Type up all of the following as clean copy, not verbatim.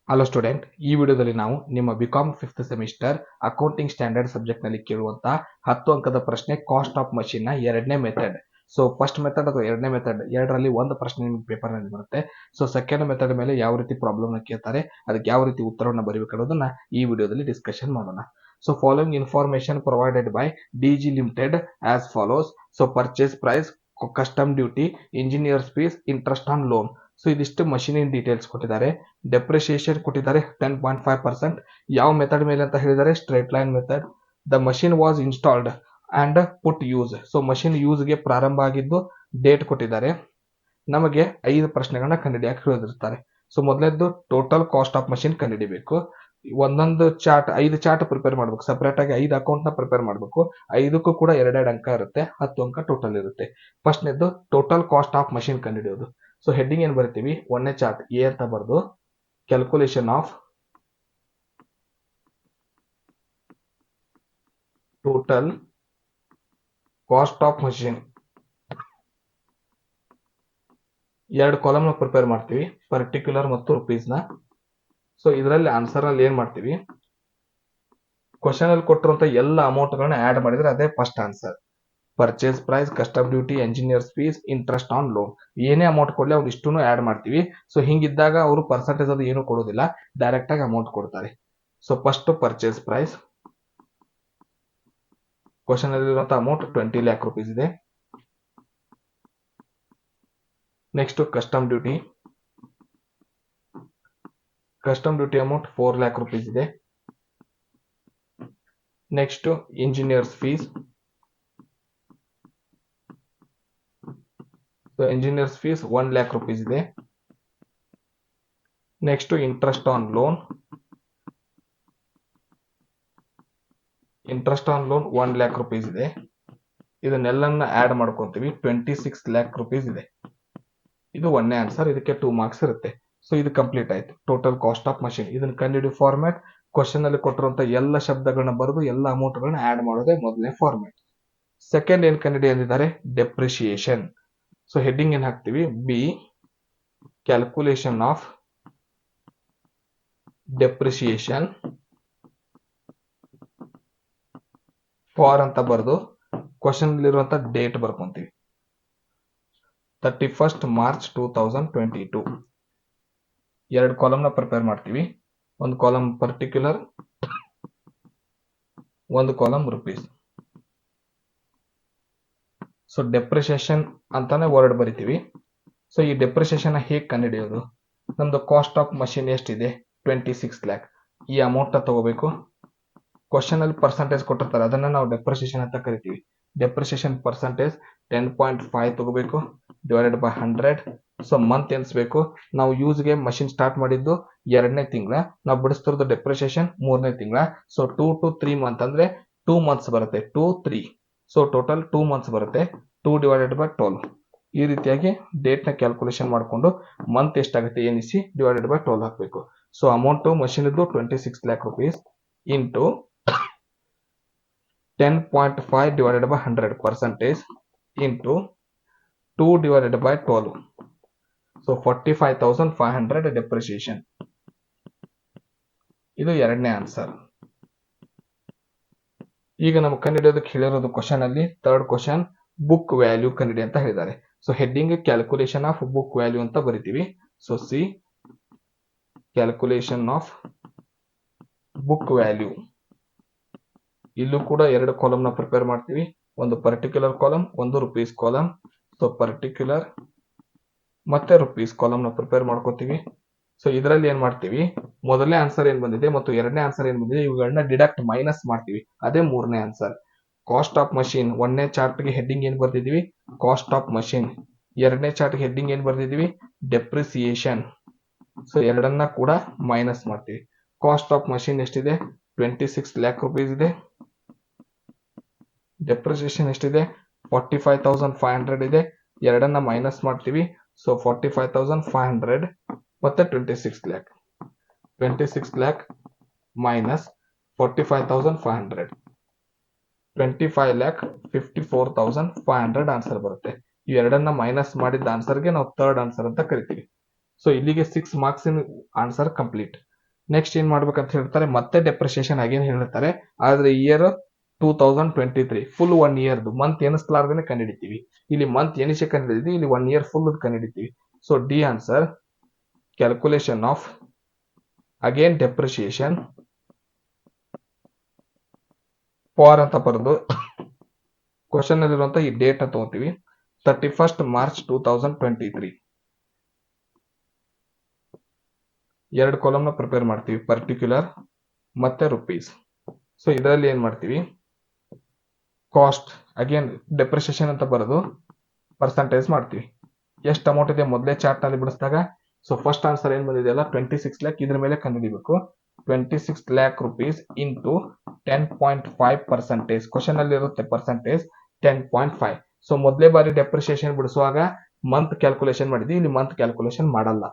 Hello student, ಈ ವಿಡಿಯೋದಲ್ಲಿ ನಾವು ನಿಮ್ಮ BCom 5th semester accounting standard subject ನಲ್ಲಿ ಕೇಳುವಂತಹ 10 ಅಂಕದ ಪ್ರಶ್ನೆ ಕಾಸ್ಟ್ ಆಫ್ ಮಷೀನ್ ನ ಎರಡನೇ ಮೆಥಡ್. ಸೊ ಫಸ್ಟ್ ಮೆಥಡ್ ಅಥವಾ ಎರಡನೇ ಮೆಥಡ್ ಎರಡರಲ್ಲಿ ಒಂದು ಪ್ರಶ್ನೆ ನಿಮಗೆ ಪೇಪರ್ ನಲ್ಲಿ ಬರುತ್ತೆ. ಸೊ ಸೆಕೆಂಡ್ ಮೆಥಡ್ ಮೇಲೆ ಯಾವ ರೀತಿ ಪ್ರಾಬ್ಲಮ್ ನ ಕೇಳ್ತಾರೆ, ಅದಕ್ಕೆ ಯಾವ ರೀತಿ ಉತ್ತರವನ್ನು ಬರೀಬೇಕು ಅನ್ನೋದನ್ನ ಈ ವಿಡಿಯೋದಲ್ಲಿ ಡಿಸ್ಕಷನ್ ಮಾಡೋಣ. So following information provided by DG Limited as follows. So purchase price, custom duty, engineer's fees, interest on loan. So ಇದಿಷ್ಟು ಮಷೀನಿನ ಡೀಟೇಲ್ಸ್ ಕೊಟ್ಟಿದ್ದಾರೆ. ಡೆಪ್ರಿಸಿಯೇಷನ್ ಕೊಟ್ಟಿದ್ದಾರೆ 10.5%. ಯಾವ ಮೆಥಡ್ ಮೇಲೆ ಅಂತ ಹೇಳಿದರೆ straight line method. The machine was installed and put use. So machine ಯೂಸ್ಗೆ ಪ್ರಾರಂಭ ಆಗಿದ್ದು ಡೇಟ್ ಕೊಟ್ಟಿದ್ದಾರೆ. ನಮಗೆ 5 ಪ್ರಶ್ನೆಗಳನ್ನ ಕಂಡುಹಿಡಿಯಕ್ಕೆ ಹೇಳಿರ್ತಾರೆ. ಸೊ ಮೊದಲನೇದು ಟೋಟಲ್ ಕಾಸ್ಟ್ ಆಫ್ ಮಷೀನ್ ಕಂಡುಹಿಡಿಬೇಕು. ಒಂದೊಂದು ಚಾರ್ಟ್ 5 ಚಾರ್ಟ್ ಪ್ರಿಪೇರ್ ಮಾಡಬೇಕು. ಸಪರೇಟ್ ಆಗಿ 5 ಅಕೌಂಟ್ ನ ಪ್ರಿಪೇರ್ ಮಾಡಬೇಕು. 5ಕ್ಕೂ ಕೂಡ 2 ಅಂಕ ಇರುತ್ತೆ, 10 ಅಂಕ ಟೋಟಲ್ ಇರುತ್ತೆ. ಫಸ್ಟ್ನೇದು ಟೋಟಲ್ ಕಾಸ್ಟ್ ಆಫ್ ಮಷೀನ್ ಕಂಡುಹಿಡಿಯೋದು. ಸೊ ಹೆಡ್ಡಿಂಗ್ ಏನ್ ಬರಿತೀವಿ, ಒಂದನೇ ಚಾರ್ಟ್ ಎ ಅಂತ ಬರೆದು calculation of total cost of machine 2 column ನ ಪ್ರಿಪೇರ್ ಮಾಡ್ತೀವಿ, ಪರ್ಟಿಕ್ಯುಲರ್ ಮತ್ತು ರುಪೀಸ್ ನ. ಸೊ ಇದರಲ್ಲಿ ಆನ್ಸರ್ ಅಲ್ಲಿ ಏನ್ ಮಾಡ್ತೀವಿ, ಕ್ವಶನ್ ಅಲ್ಲಿ ಕೊಟ್ಟಿರುವಂತ ಎಲ್ಲ ಅಮೌಂಟ್ ಗಳನ್ನ ಆಡ್ ಮಾಡಿದ್ರೆ ಅದೇ first answer. Purchase price, custom duty, engineers fees, interest on loan. ಏನೇ ಅಮೌಂಟ್ ಕೊಡ್ಲಿ ಅವ್ರು ಇಷ್ಟನ್ನು ಆಡ್ ಮಾಡ್ತೀವಿ. ಸೊ ಹಿಂಗಿದ್ದಾಗ ಅವರು ಪರ್ಸೆಂಟೇಜ್ ಅದು ಏನು ಕೊಡೋದಿಲ್ಲ, ಡೈರೆಕ್ಟ್ ಆಗಿ ಅಮೌಂಟ್ ಕೊಡ್ತಾರೆ. So first purchase price, question ಅಲ್ಲಿರುವಂತಹ ಅಮೌಂಟ್ 20 lakh rupees ಇದೆ. Next custom duty amount 4 lakh rupees ಇದೆ. Next engineers fees, engineers fees 1 lakh rupees ಇದೆ. Next interest on loan 1 lakh rupees ಇದೆ. ಇದನ್ನೆಲ್ಲನ್ನ ಆಡ್ ಮಾಡ್ಕೊಂತೀವಿ, 26 lakh rupees ಇದೆ. ಇದು ಒಂದೇ ಆನ್ಸರ್, ಇದಕ್ಕೆ 2 ಮಾರ್ಕ್ಸ್ ಇರುತ್ತೆ. ಸೊ ಇದು ಕಂಪ್ಲೀಟ್ ಆಯ್ತು ಟೋಟಲ್ ಕಾಸ್ಟ್ ಆಫ್ ಮಷೀನ್. ಇದನ್ನ ಕಂಡುಹಿಡಿಯೋ ಫಾರ್ಮ್ಯಾಟ್, ಕ್ವಶನ್ ಅಲ್ಲಿ ಕೊಟ್ಟಿರುವಂತ ಎಲ್ಲ ಶಬ್ದಗಳನ್ನ ಬರೆದು ಎಲ್ಲ ಅಮೌಂಟ್ ಗಳನ್ನ ಆಡ್ ಮಾಡೋದೇ ಮೊದಲನೇ ಫಾರ್ಮ್ಯಾಟ್. ಸೆಕೆಂಡ್ ಏನ್ ಕಂಡುಹಿಡಿ ಅಂದಿದ್ದಾರೆ, ಡೆಪ್ರಿಸಿಯೇಷನ್. ಸೊ ಹೆಡ್ಡಿಂಗ್ ಏನ್ ಹಾಕ್ತಿವಿ, B calculation of depreciation for ಅಂತ ಬರೆದು ಕ್ವಶನ್ ಅಲ್ಲಿರುವಂತ ಡೇಟ್ ಬರ್ಕೊಂತೀವಿ, 31st March 2022. 2 ಕಾಲಮ್ ನ ಪ್ರಿಪೇರ್ ಮಾಡ್ತೀವಿ, ಒಂದು ಕಾಲಮ್ ಪರ್ಟಿಕ್ಯುಲರ್, ಒಂದು ಕಾಲಮ್ ರುಪೀಸ್. ಸೊ ಡೆಪ್ರಿಸಿಯೇಷನ್ ಅಂತಾನೆ ವರ್ಡ್ ಬರಿತೀವಿ. ಸೊ ಈ ಡೆಪ್ರಿಸಿಯೇಷನ್ ಹೇಗೆ ಕಂಡುಹಿಡಿಯೋದು, ನಮ್ದು ಕಾಸ್ಟ್ ಆಫ್ ಮಷೀನ್ ಎಷ್ಟಿದೆ 26 lakh. ಈ ಅಮೌಂಟ್ ತಗೋಬೇಕು. ಕ್ವಶನ್ ಅಲ್ಲಿ ಪರ್ಸೆಂಟೇಜ್ ಕೊಟ್ಟಿರ್ತಾರೆ, ಅದನ್ನ ನಾವು ಡೆಪ್ರಿಸಿಯೇಷನ್ ಅಂತ ಕರಿತೀವಿ. ಡೆಪ್ರಿಸಿಯೇಷನ್ ಪರ್ಸೆಂಟೇಜ್ 10.5 ತಗೋಬೇಕು, ಡಿವೈಡೆಡ್ ಬೈ 100. ಸೊ ಮಂತ್ ಎನ್ಸ್ಬೇಕು. ನಾವು ಯೂಸ್ಗೆ ಮಷಿನ್ ಸ್ಟಾರ್ಟ್ ಮಾಡಿದ್ದು 2ನೇ ತಿಂಗಳ, ನಾವು ಬಿಡಿಸ್ತಿರೋದು ಡೆಪ್ರಿಸಿಯೇಷನ್ 3ನೇ ತಿಂಗಳ. ಸೊ 2 to 3 ಮಂತ್ ಅಂದ್ರೆ 2 months ಬರುತ್ತೆ, 2 3. ಸೊ ಟೋಟಲ್ 2 months ಬರುತ್ತೆ, 2 divided by 12. ಈ ರೀತಿಯಾಗಿ ಡೇಟ್ ನ ಕ್ಯಾಲ್ಕುಲೇಷನ್ ಮಾಡಿಕೊಂಡು ಮಂತ್ ಎಷ್ಟಾಗುತ್ತೆ ಎನಿಸಿ ಡಿವೈಡೆಡ್ ಬೈ 12 ಹಾಕಬೇಕು. ಸೊ ಅಮೌಂಟ್ ಮಷಿನ್ ಇದ್ದು 26 lakh rupees into 10.5 divided by 100 percentage into 2 divided by 12. So 45,500 depreciation. ಇದು ಎರಡನೇ ಆನ್ಸರ್. ಈಗ ನಾವು ಕಂಡುಹಿಡಿಯೋದಕ್ಕೆ ಹೇಳಿರೋದು ಕ್ವಶನ್ ಅಲ್ಲಿ ಥರ್ಡ್ ಕ್ವಶನ್ ಬುಕ್ ವ್ಯಾಲ್ಯೂ ಕಂಡುಹಿಡಿ ಅಂತ ಹೇಳಿದ್ದಾರೆ. So heading calculation of book value ಅಂತ ಬರಿತೀವಿ. So C calculation of book value. ಇಲ್ಲೂ ಕೂಡ 2 ಕಾಲಮ್ ನ ಪ್ರಿಪೇರ್ ಮಾಡ್ತೀವಿ, ಒಂದು ಪರ್ಟಿಕ್ಯುಲರ್ ಕಾಲಮ್, ಒಂದು ರುಪೀಸ್ ಕಾಲಮ್. ಸೊ ಪರ್ಟಿಕ್ಯುಲರ್ ಮತ್ತೆ ರುಪೀಸ್ ಕಾಲಮ್ ನ ಪ್ರಿಪೇರ್ ಮಾಡ್ಕೋತೀವಿ. ಸೊ ಇದರಲ್ಲಿ ಏನ್ ಮಾಡ್ತೀವಿ, ಮೊದಲನೇ ಆನ್ಸರ್ ಏನ್ ಬಂದಿದೆ ಮತ್ತು ಎರಡನೇ ಆನ್ಸರ್ ಏನ್ ಬಂದಿದೆ ಇವುಗಳನ್ನ ಡಿಡಕ್ಟ್ ಮೈನಸ್ ಮಾಡ್ತೀವಿ, ಅದೇ ಮೂರನೇ ಆನ್ಸರ್. ಕಾಸ್ಟ್ ಆಫ್ ಮಷೀನ್ ಒಂದನೇ ಚಾರ್ಟ್ ಗೆ ಹೆಡ್ಡಿಂಗ್ ಏನ್ ಬರ್ದಿದೀವಿ, ಕಾಸ್ಟ್ ಆಫ್ ಮಷೀನ್. ಎರಡನೇ ಚಾರ್ಟ್ ಗೆ ಹೆಡ್ಡಿಂಗ್ ಏನ್ ಬರ್ದಿದೀವಿ, ಡೆಪ್ರಿಸಿಯೇಷನ್. ಸೊ ಎರಡನ್ನ ಕೂಡ ಮೈನಸ್ ಮಾಡ್ತೀವಿ. ಕಾಸ್ಟ್ ಆಫ್ ಮಷೀನ್ ಎಷ್ಟಿದೆ, 26 lakh rupees ಇದೆ. ಡೆಪ್ರಿಸಿಯೇಷನ್ ಎಷ್ಟಿದೆ, 45,500 ಇದೆ. ಎರಡನ್ನ ಮೈನಸ್ ಮಾಡ್ತೀವಿ. ಸೊ 45,500 ಮತ್ತೆ 26 lakh. 26 lakh ಮೈನಸ್ 45,500, 25,54,500 ಆನ್ಸರ್ ಬರುತ್ತೆ. ಇವೆರಡನ್ನ ಮೈನಸ್ ಮಾಡಿದ ಆನ್ಸರ್ಗೆ ನಾವು ಥರ್ಡ್ ಆನ್ಸರ್ ಅಂತ ಕರಿತೀವಿ. ಸೊ ಇಲ್ಲಿಗೆ 6 ಮಾರ್ಕ್ಸ್ ಆನ್ಸರ್ ಕಂಪ್ಲೀಟ್. ನೆಕ್ಸ್ಟ್ ಏನ್ ಮಾಡ್ಬೇಕಂತ ಹೇಳ್ತಾರೆ, ಮತ್ತೆ ಡೆಪ್ರಿಸಿಯೇಷನ್ ಅಗೇನ್ ಹೇಳಿರ್ತಾರೆ. ಆದ್ರೆ ಇಯರ್ 2023 ಫುಲ್ 1 ಇಯರ್ದು ಮಂತ್ ಎನಿಸ್ಲಾರ್ದೇನೆ ಕಂಡುಹಿಡಿತೀವಿ. ಇಲ್ಲಿ ಮಂತ್ ಎನಿಸಿ ಕಂಡುಹಿಡಿದ್ವಿ, ಇಲ್ಲಿ 1 ಇಯರ್ ಫುಲ್ ಕಂಡುಹಿಡಿತೀವಿ. So D answer calculation of again depreciation for ಅಂತ ಬರೆದು ಕ್ವಶನ್ ಅಲ್ಲಿರುವಂತ ಈ ಡೇಟ್ ತಗೋತೀವಿ 31st March 2023. ಎರಡು ಕಾಲಮ್ ನ ಪ್ರಿಪೇರ್ ಮಾಡ್ತೀವಿ, ಪರ್ಟಿಕ್ಯುಲರ್ ಮತ್ತೆ ರುಪೀಸ್. ಸೊ ಇದರಲ್ಲಿ ಏನ್ ಮಾಡ್ತೀವಿ, ಕಾಸ್ಟ್ ಅಗೇನ್ ಡೆಪ್ರಿಸಿಯೇಷನ್ ಅಂತ ಬರೆದು ಪರ್ಸೆಂಟೇಜ್ ಮಾಡ್ತೀವಿ. ಎಷ್ಟು ಅಮೌಂಟ್ ಇದೆ ಮೊದಲೇ ಚಾರ್ಟ್ ನಲ್ಲಿ ಬಿಡಿಸಿದಾಗ. ಸೊ ಫಸ್ಟ್ ಆನ್ಸರ್ ಏನ್ ಬಂದಿದೆಯಲ್ಲ 26 lakh, ಇದ್ರ ಮೇಲೆ ಕಂಡುಹಿಡಿಬೇಕು. 26 lakh rupees ಇಂಟು 10.5%. ಕ್ವಶನ್ ಅಲ್ಲಿ ಇರುತ್ತೆ ಪರ್ಸೆಂಟೇಜ್ 10.5. ಸೊ ಮೊದಲೇ ಬಾರಿ ಡೆಪ್ರಿಸಿಯೇಷನ್ ಬಿಡಿಸುವಾಗ ಮಂತ್ ಕ್ಯಾಲ್ಕುಲೇಷನ್ ಮಾಡಿದ್ವಿ, ಇಲ್ಲಿ ಮಂತ್ ಕ್ಯಾಲ್ಕುಲೇಷನ್ ಮಾಡಲ್ಲ,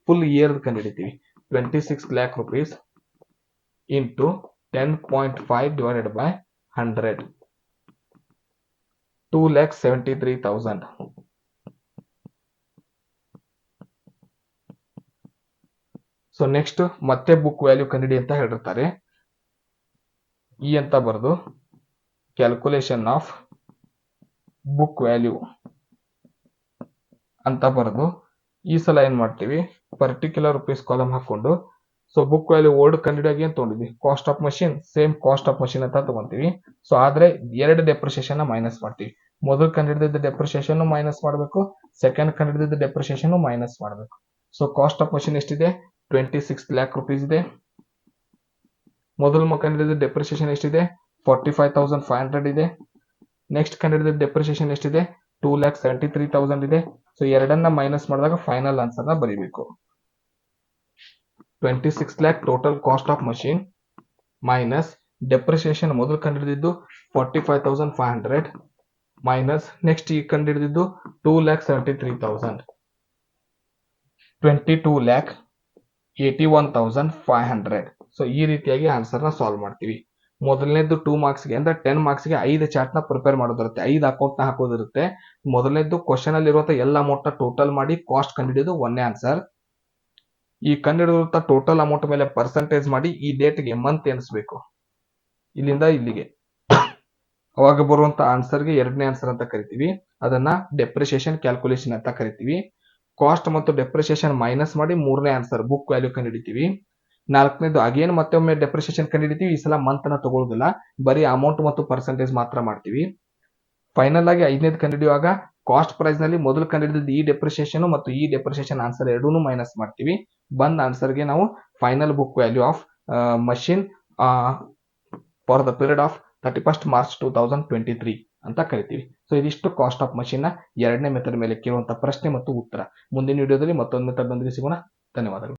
ಫುಲ್ ಇಯರ್ ಕಂಡುಹಿಡಿತೀವಿ. 26 lakh rupees into 10.5 divided by 100, 2,73,000. So next ಮತ್ತೆ ಬುಕ್ ವ್ಯಾಲ್ಯೂ ಕಂಡುಹಿಡಿ ಅಂತ ಹೇಳಿರ್ತಾರೆ. ಇ ಅಂತ ಬರೆದು ಕ್ಯಾಲ್ಕುಲೇಷನ್ ಆಫ್ ಬುಕ್ ವ್ಯಾಲ್ಯೂ ಅಂತ ಬರೆದು ಈ ಸಲ ಏನ್ ಮಾಡ್ತೀವಿ, ಪರ್ಟಿಕ್ಯುಲರ್ ರುಪೀಸ್ ಕಾಲಮ್ ಹಾಕೊಂಡು. ಸೊ ಬುಕ್ ವ್ಯಾಲ್ಯೂ ಓಲ್ಡ್ ಕಂಡುಹಿಡಿಯಾಗಿ ಏನ್ ತಗೊಂಡಿದ್ವಿ, cost of machine, same cost of machine ಅಂತ ತಗೊಂತೀವಿ. ಸೊ ಆದ್ರೆ ಎರಡು ಡೆಪ್ರಿಸಿಯೇಷನ್ ಮೈನಸ್ ಮಾಡ್ತೀವಿ. ಮೊದಲು ಕಂಡುಹಿಡಿದ ಡೆಪ್ರಿಸಿಯೇಷನ್ ಮೈನಸ್ ಮಾಡಬೇಕು, ಸೆಕೆಂಡ್ ಕಂಡುಹಿಡಿದ ಡೆಪ್ರಿಸಿಯೇಷನ್ ಮೈನಸ್ ಮಾಡಬೇಕು. ಸೊ ಕಾಸ್ಟ್ ಆಫ್ ಮಷಿನ್ ಎಷ್ಟಿದೆ, 26 lakh rupees ಇದೆ. ಮೊದಲು ಕಂಡುಹಿಡಿದ ಡೆಪ್ರಿಸಿಯೇಷನ್ ಎಷ್ಟಿದೆ, 45,500 ಇದೆ. ನೆಕ್ಸ್ಟ್ ಕಂಡುಹಿಡಿದ ಡೆಪ್ರಿಸಿಯೇಷನ್ ಎಷ್ಟಿದೆ, 2,73,000 ಇದೆ. ಸೊ ಎರಡನ್ನ ಮೈನಸ್ ಮಾಡಿದಾಗ ಫೈನಲ್ ಆನ್ಸರ್ ನ ಬರೀಬೇಕು. 26 lakh total cost of machine minus depreciation ಮೊದಲು ಕಂಡುಹಿಡಿದಿದ್ದು 45,500 ಮೈನಸ್ ನೆಕ್ಸ್ಟ್ ಈಗ ಕಂಡುಹಿಡಿದಿದ್ದು 2,73,000, 22,81,500. ಸೊ ಈ ರೀತಿಯಾಗಿ ಆನ್ಸರ್ ನ ಸಾಲ್ವ್ ಮಾಡ್ತೀವಿ. ಮೊದಲನೇದು 2 ಮಾರ್ಕ್ಸ್ಗೆ ಅಂದ್ರೆ 10 ಮಾರ್ಕ್ಸ್ಗೆ 5 ಚಾರ್ಟ್ ನ ಪ್ರಿಪೇರ್ ಮಾಡೋದಿರುತ್ತೆ, 5 ಅಕೌಂಟ್ ನ ಹಾಕೋದಿರುತ್ತೆ. ಮೊದಲನೇದು ಕ್ವಶನ್ ಅಲ್ಲಿ ಇರುವಂತ ಎಲ್ಲ ಅಮೌಂಟ್ ನ ಟೋಟಲ್ ಮಾಡಿ ಕಾಸ್ಟ್ ಕಂಡುಹಿಡಿದು ಒಂದೇ ಆನ್ಸರ್. ಈ ಕಂಡುಹಿಡಿದಿರುವಂತ ಟೋಟಲ್ ಅಮೌಂಟ್ ಮೇಲೆ ಪರ್ಸೆಂಟೇಜ್ ಮಾಡಿ ಈ ಡೇಟ್ಗೆ ಮಂತ್ ಎನಿಸ್ಬೇಕು, ಇಲ್ಲಿಂದ ಇಲ್ಲಿಗೆ. ಅವಾಗ ಬರುವಂತ ಆನ್ಸರ್ಗೆ ಎರಡನೇ ಆನ್ಸರ್ ಅಂತ ಕರಿತೀವಿ, ಅದನ್ನ ಡೆಪ್ರಿಸಿಯೇಷನ್ ಕ್ಯಾಲ್ಕುಲೇಷನ್ ಅಂತ ಕರಿತೀವಿ. ಕಾಸ್ಟ್ ಮತ್ತು ಡೆಪ್ರಿಸಿಯೇಷನ್ ಮೈನಸ್ ಮಾಡಿ ಮೂರನೇ ಆನ್ಸರ್ ಬುಕ್ ವ್ಯಾಲ್ಯೂ ಕಂಡುಹಿಡಿತೀವಿ. ನಾಲ್ಕನೇದು ಅಗೇನ್ ಮತ್ತೊಮ್ಮೆ ಡೆಪ್ರಿಸಿಯೇಷನ್ ಕಂಡುಹಿಡಿತೀವಿ, ಈ ಸಲ ಮಂತ್ ನ ತಗೊಳ್ಳೋದಿಲ್ಲ, ಬರೀ ಅಮೌಂಟ್ ಮತ್ತು ಪರ್ಸೆಂಟೇಜ್ ಮಾತ್ರ ಮಾಡ್ತೀವಿ. ಫೈನಲ್ ಆಗಿ ಐದನೇದು ಕಂಡುಹಿಡಿಯುವಾಗ ಕಾಸ್ಟ್ ಪ್ರೈಸ್ ನಲ್ಲಿ ಮೊದಲು ಕಂಡುಹಿಡಿದ ಈ ಡೆಪ್ರಿಸಿಯೇಷನ್ ಮತ್ತು ಈ ಡೆಪ್ರಿಸಿಯೇಷನ್ ಆನ್ಸರ್ ಎರಡೂ ಮೈನಸ್ ಮಾಡ್ತೀವಿ. ಬಂದ ಆನ್ಸರ್ಗೆ ನಾವು final book value of machine for the period of 31st March 2023 ಅಂತ ಕರಿತೀವಿ. ಸೊ ಇದಿಷ್ಟು ಕಾಸ್ಟ್ ಆಫ್ ಮಷಿನ್ ನ ಎರಡನೇ ಮೆಥಡ್ ಮೇಲೆ ಕೇಳುವಂತ ಪ್ರಶ್ನೆ ಮತ್ತು ಉತ್ತರ. ಮುಂದಿನ ವಿಡಿಯೋದಲ್ಲಿ ಮತ್ತೊಂದು ಮೆಥಡ್ ನೊಂದಿಗೆ ಸಿಗೋಣ. ಧನ್ಯವಾದಗಳು.